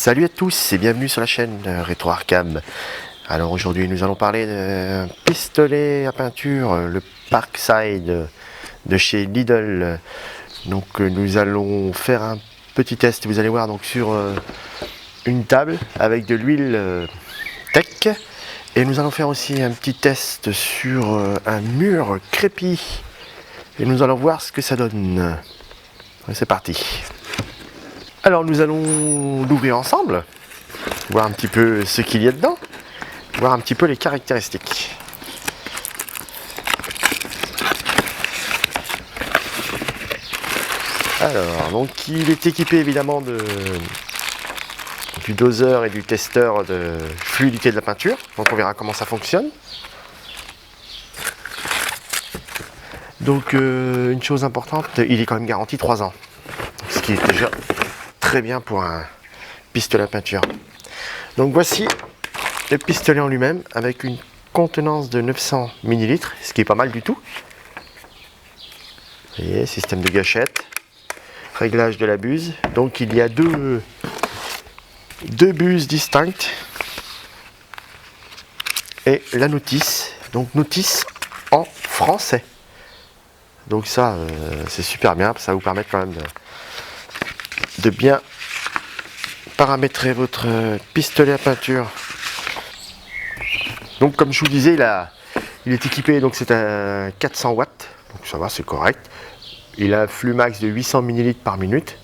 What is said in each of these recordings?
Salut à tous et bienvenue sur la chaîne Retro Arkham. Alors aujourd'hui nous allons parler d'un pistolet à peinture, le Parkside de chez Lidl. Donc nous allons faire un petit test, vous allez voir, donc sur une table avec de l'huile Tech. Et nous allons faire aussi un petit test sur un mur crépi. Et nous allons voir ce que ça donne. C'est parti. Alors nous allons l'ouvrir ensemble, voir un petit peu ce qu'il y a dedans, voir un petit peu les caractéristiques. Alors, donc il est équipé évidemment du doseur et du testeur de fluidité de la peinture, donc on verra comment ça fonctionne. Donc une chose importante, il est quand même garanti 3 ans, ce qui est déjà très bien pour un pistolet à peinture. Donc voici le pistolet en lui-même avec une contenance de 900 ml, ce qui est pas mal du tout. Vous voyez, système de gâchette, réglage de la buse. Donc il y a deux buses distinctes et la notice. Donc notice en français. Donc ça c'est super bien, ça va vous permettre quand même de bien paramétrer votre pistolet à peinture. Donc comme je vous disais, il est équipé, donc c'est un 400 watts, donc ça va, c'est correct. Il a un flux max de 800 ml par minute.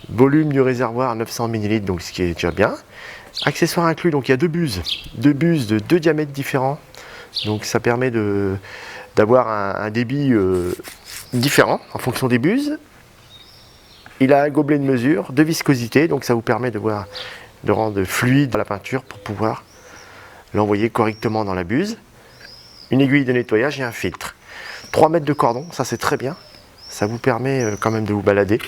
Volume du réservoir 900 ml, donc ce qui est déjà bien. Accessoires inclus, donc il y a deux buses de 2 diamètres différents. Donc ça permet d'avoir un débit différent en fonction des buses. Il a un gobelet de mesure, de viscosité, donc ça vous permet de rendre fluide la peinture pour pouvoir l'envoyer correctement dans la buse. Une aiguille de nettoyage et un filtre. 3 mètres de cordon, ça c'est très bien. Ça vous permet quand même de vous balader.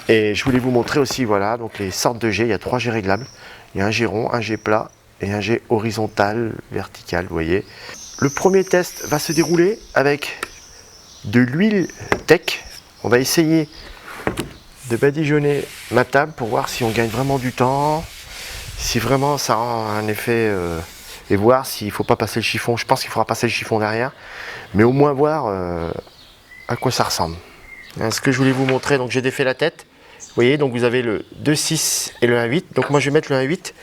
Et je voulais vous montrer aussi, voilà, donc les sortes de jets. Il y a 3 jets réglables. Il y a un jet rond, un jet plat et un jet horizontal, vertical, vous voyez. Le premier test va se dérouler avec de l'huile Tech. On va essayer de badigeonner ma table pour voir si on gagne vraiment du temps, si vraiment ça rend un effet, et voir s'il ne faut pas passer le chiffon. Je pense qu'il faudra passer le chiffon derrière, mais au moins voir à quoi ça ressemble. Ce que je voulais vous montrer, donc j'ai défait la tête. Vous voyez, donc vous avez le 2,6 et le 1,8. Donc moi je vais mettre le 1,8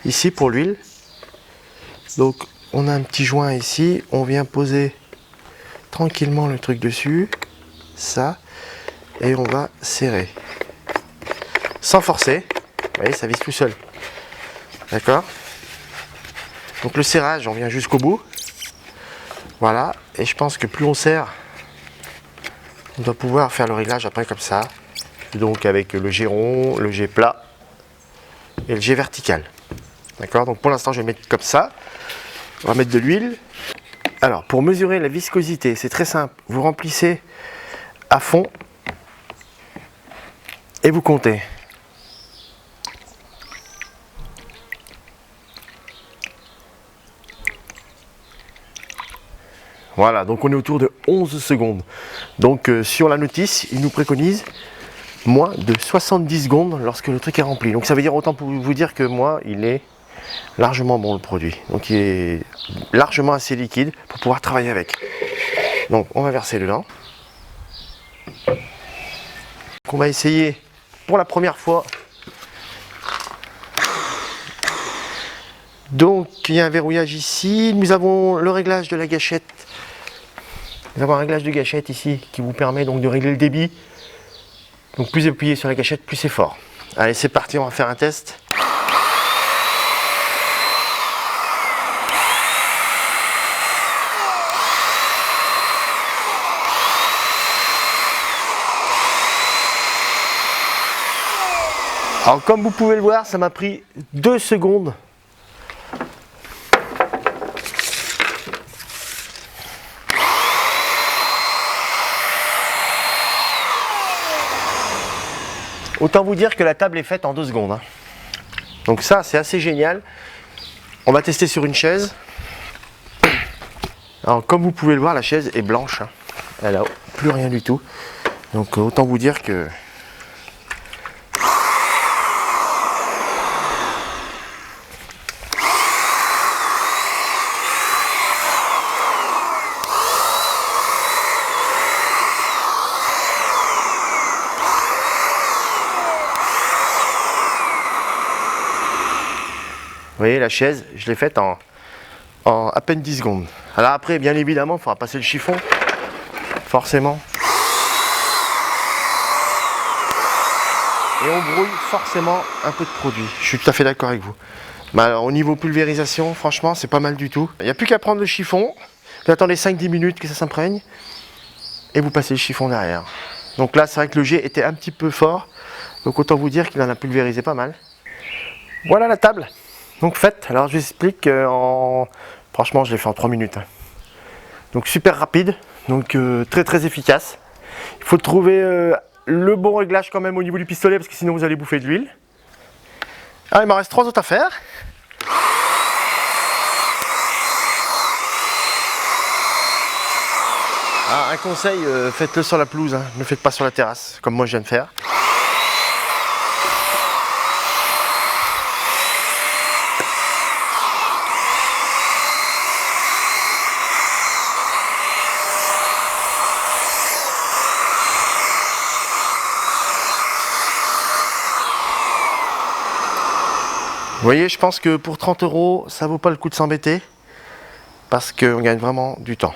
ici pour l'huile. Donc on a un petit joint ici, on vient poser tranquillement le truc dessus, ça. Et on va serrer sans forcer. Vous voyez, ça vise tout seul, d'accord. Donc le serrage, on vient jusqu'au bout, voilà. Et je pense que plus on serre, on doit pouvoir faire le réglage après comme ça, donc avec le jet rond, le jet plat et le jet vertical, d'accord. Donc pour l'instant je vais mettre comme ça. On va mettre de l'huile. Alors pour mesurer la viscosité, c'est très simple, vous remplissez à fond et vous comptez. Voilà, donc on est autour de 11 secondes. Donc sur la notice, il nous préconise moins de 70 secondes lorsque le truc est rempli. Donc ça veut dire, autant pour vous dire que moi, il est largement bon le produit. Donc il est largement assez liquide pour pouvoir travailler avec. Donc on va verser dedans. On va essayer pour la première fois. Donc il y a un verrouillage ici. Nous avons le réglage de la gâchette. Nous avons un réglage de gâchette ici qui vous permet donc de régler le débit. Donc plus vous appuyez sur la gâchette, plus c'est fort. Allez, c'est parti, on va faire un test. Alors comme vous pouvez le voir, ça m'a pris 2 secondes. Autant vous dire que la table est faite en 2 secondes. Donc ça, c'est assez génial. On va tester sur une chaise. Alors comme vous pouvez le voir, la chaise est blanche. Elle n'a plus rien du tout. Donc autant vous dire que voyez, la chaise, je l'ai faite en à peine 10 secondes. Alors après, bien évidemment, il faudra passer le chiffon, forcément. Et on brouille forcément un peu de produit. Je suis tout à fait d'accord avec vous. Mais alors, au niveau pulvérisation, franchement, c'est pas mal du tout. Il n'y a plus qu'à prendre le chiffon, vous attendez 5-10 minutes que ça s'imprègne, et vous passez le chiffon derrière. Donc là, c'est vrai que le jet était un petit peu fort, donc autant vous dire qu'il en a pulvérisé pas mal. Voilà la table, donc faite. Alors je vous explique franchement, je l'ai fait en 3 minutes. Donc super rapide, donc très très efficace. Il faut trouver le bon réglage quand même au niveau du pistolet, parce que sinon vous allez bouffer de l'huile. Alors il m'en reste 3 autres à faire. Ah, un conseil, faites-le sur la pelouse, hein. Ne le faites pas sur la terrasse, comme moi je viens de faire. Vous voyez, je pense que pour 30 €, ça vaut pas le coup de s'embêter, parce qu'on gagne vraiment du temps.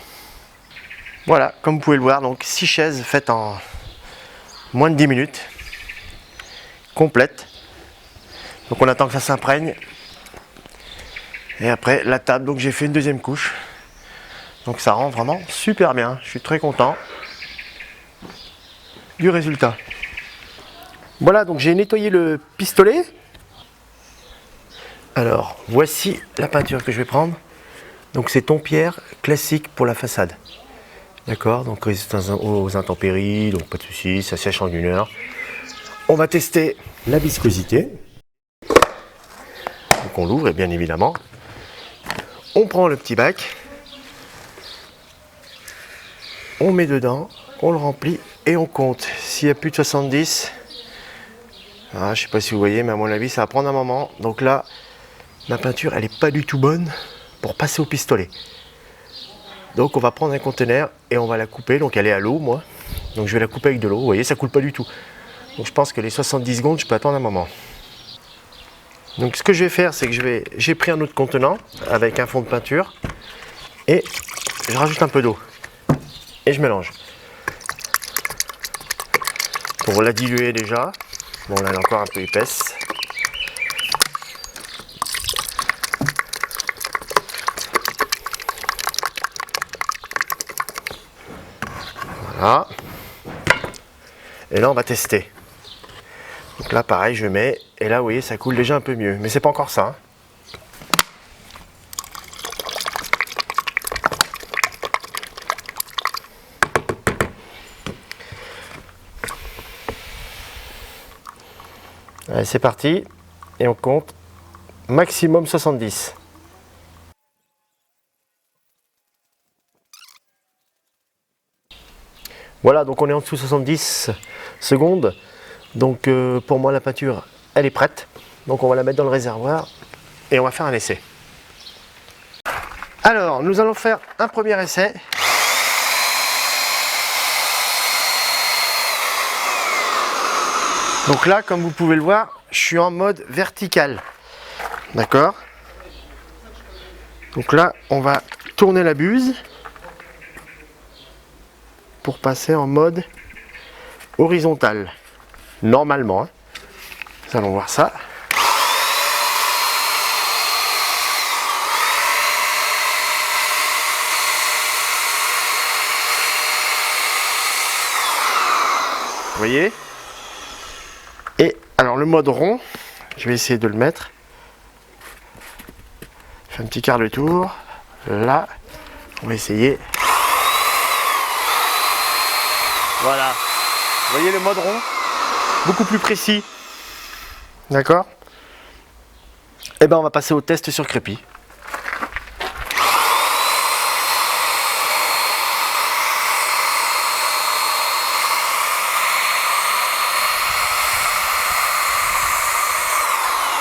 Voilà, comme vous pouvez le voir, donc 6 chaises faites en moins de 10 minutes, complètes. Donc on attend que ça s'imprègne. Et après la table, donc j'ai fait une deuxième couche. Donc ça rend vraiment super bien. Je suis très content du résultat. Voilà, donc j'ai nettoyé le pistolet. Alors voici la peinture que je vais prendre. Donc c'est ton pierre classique pour la façade. D'accord, donc résistance aux intempéries, donc pas de soucis, ça sèche en 1 heure. On va tester la viscosité. Donc on l'ouvre et bien évidemment, on prend le petit bac, on met dedans, on le remplit et on compte. S'il y a plus de 70, je ne sais pas si vous voyez, mais à mon avis ça va prendre un moment. Donc là, ma peinture elle n'est pas du tout bonne pour passer au pistolet. Donc on va prendre un conteneur et on va la couper. Donc elle est à l'eau, moi. Donc je vais la couper avec de l'eau. Vous voyez, ça coule pas du tout. Donc je pense que les 70 secondes, je peux attendre un moment. Donc ce que je vais faire, c'est que j'ai pris un autre contenant avec un fond de peinture et je rajoute un peu d'eau et je mélange. Pour la diluer déjà. Bon là elle est encore un peu épaisse. Voilà. Et là on va tester. Donc là pareil je mets et là vous voyez ça coule déjà un peu mieux. Mais c'est pas encore ça. Hein. Allez c'est parti. Et on compte maximum 70. Voilà, donc on est en dessous de 70 secondes. Donc pour moi la peinture elle est prête. Donc on va la mettre dans le réservoir et on va faire un essai. Alors nous allons faire un premier essai. Donc là comme vous pouvez le voir, je suis en mode vertical. D'accord? Donc là on va tourner la buse pour passer en mode horizontal. Normalement, hein. Nous allons voir ça. Vous voyez? Et alors le mode rond, je vais essayer de le mettre. Je fais un petit quart de tour. Là, on va essayer. Voilà. Vous voyez le mode rond? Beaucoup plus précis. D'accord? Et ben on va passer au test sur crépi.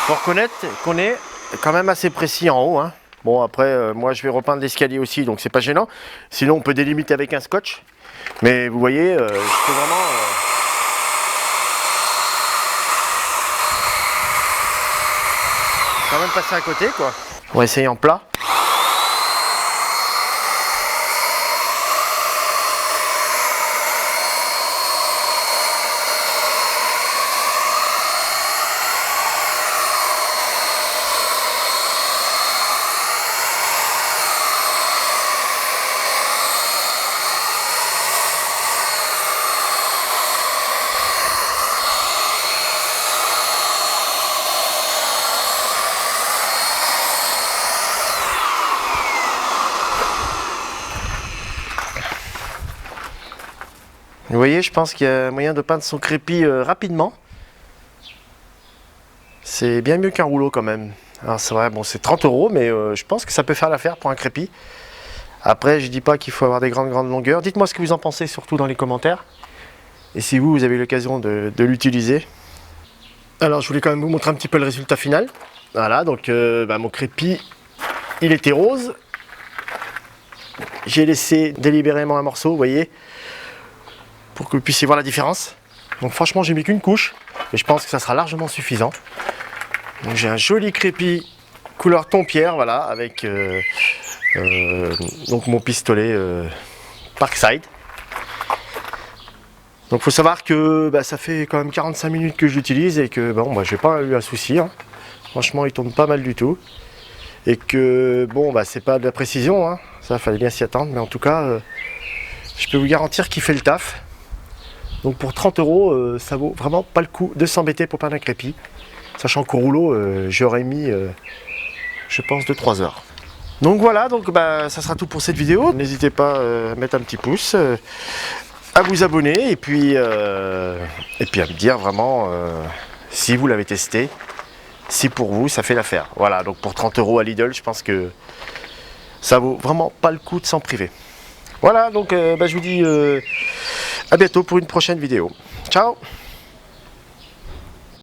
Faut reconnaître qu'on est quand même assez précis en haut. Hein. Bon après, moi je vais repeindre l'escalier aussi, donc c'est pas gênant. Sinon on peut délimiter avec un scotch. Mais vous voyez, je fais vraiment... quand même passer à côté quoi. On va essayer en plat. Vous voyez, je pense qu'il y a moyen de peindre son crépi rapidement. C'est bien mieux qu'un rouleau quand même. Alors c'est vrai, bon c'est 30 €, mais je pense que ça peut faire l'affaire pour un crépi. Après, je dis pas qu'il faut avoir des grandes longueurs. Dites-moi ce que vous en pensez, surtout dans les commentaires. Et si vous avez l'occasion de l'utiliser. Alors je voulais quand même vous montrer un petit peu le résultat final. Voilà, donc mon crépi, il était rose. J'ai laissé délibérément un morceau, vous voyez, pour que vous puissiez voir la différence. Donc franchement, j'ai mis qu'une couche, mais je pense que ça sera largement suffisant. Donc j'ai un joli crépi couleur ton pierre, voilà, avec donc mon pistolet Parkside. Donc faut savoir que ça fait quand même 45 minutes que je l'utilise et que bon, j'ai pas eu un souci. Hein. Franchement, il tourne pas mal du tout. Et que bon, c'est pas de la précision, hein. Ça fallait bien s'y attendre, mais en tout cas, je peux vous garantir qu'il fait le taf. Donc pour 30 €, ça vaut vraiment pas le coup de s'embêter pour peindre un crépi. Sachant qu'au rouleau, j'aurais mis, je pense, 2-3 heures. Donc voilà, donc ça sera tout pour cette vidéo. N'hésitez pas à mettre un petit pouce, à vous abonner et puis à me dire vraiment si vous l'avez testé, si pour vous ça fait l'affaire. Voilà, donc pour 30 € à Lidl, je pense que ça vaut vraiment pas le coup de s'en priver. Voilà, donc je vous dis à bientôt pour une prochaine vidéo. Ciao!